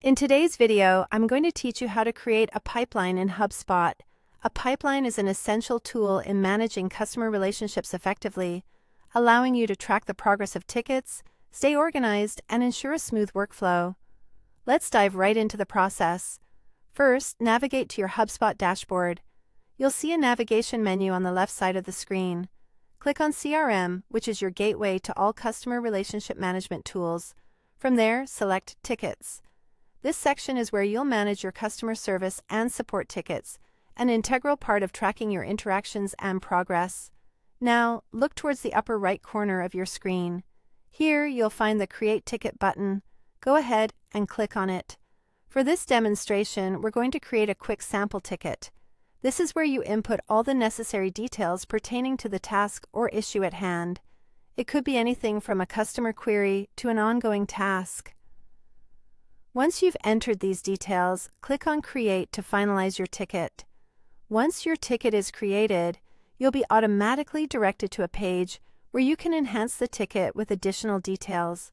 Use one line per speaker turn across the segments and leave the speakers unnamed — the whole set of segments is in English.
In today's video, I'm going to teach you how to create a pipeline in HubSpot. A pipeline is an essential tool in managing customer relationships effectively, allowing you to track the progress of tickets, stay organized, and ensure a smooth workflow. Let's dive right into the process. First, navigate to your HubSpot dashboard. You'll see a navigation menu on the left side of the screen. Click on CRM, which is your gateway to all customer relationship management tools. From there, select Tickets. This section is where you'll manage your customer service and support tickets, an integral part of tracking your interactions and progress. Now, look towards the upper right corner of your screen. Here, you'll find the Create Ticket button. Go ahead and click on it. For this demonstration, we're going to create a quick sample ticket. This is where you input all the necessary details pertaining to the task or issue at hand. It could be anything from a customer query to an ongoing task. Once you've entered these details, click on Create to finalize your ticket. Once your ticket is created, you'll be automatically directed to a page where you can enhance the ticket with additional details.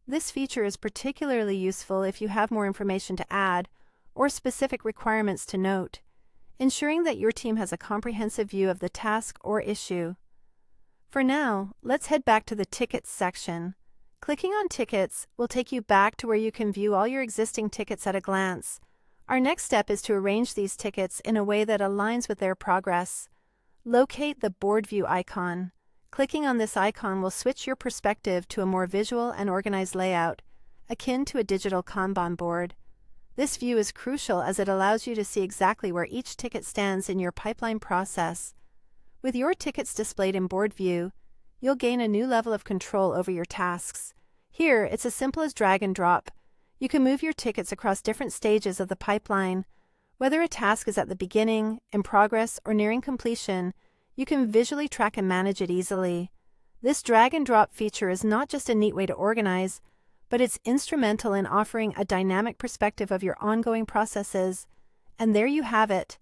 This feature is particularly useful if you have more information to add or specific requirements to note, ensuring that your team has a comprehensive view of the task or issue. For now, let's head back to the Tickets section. Clicking on Tickets will take you back to where you can view all your existing tickets at a glance. Our next step is to arrange these tickets in a way that aligns with their progress. Locate the Board View icon. Clicking on this icon will switch your perspective to a more visual and organized layout, akin to a digital Kanban board. This view is crucial as it allows you to see exactly where each ticket stands in your pipeline process. With your tickets displayed in Board View, you'll gain a new level of control over your tasks. Here, it's as simple as drag and drop. You can move your tickets across different stages of the pipeline. Whether a task is at the beginning, in progress, or nearing completion, you can visually track and manage it easily. This drag and drop feature is not just a neat way to organize, but it's instrumental in offering a dynamic perspective of your ongoing processes. And there you have it,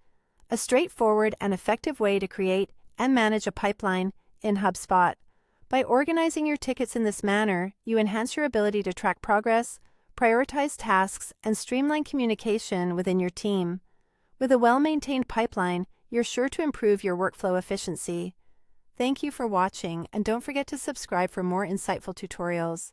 a straightforward and effective way to create and manage a pipeline in HubSpot. By organizing your tickets in this manner, you enhance your ability to track progress, prioritize tasks, and streamline communication within your team. With a well-maintained pipeline, you're sure to improve your workflow efficiency. Thank you for watching, and don't forget to subscribe for more insightful tutorials.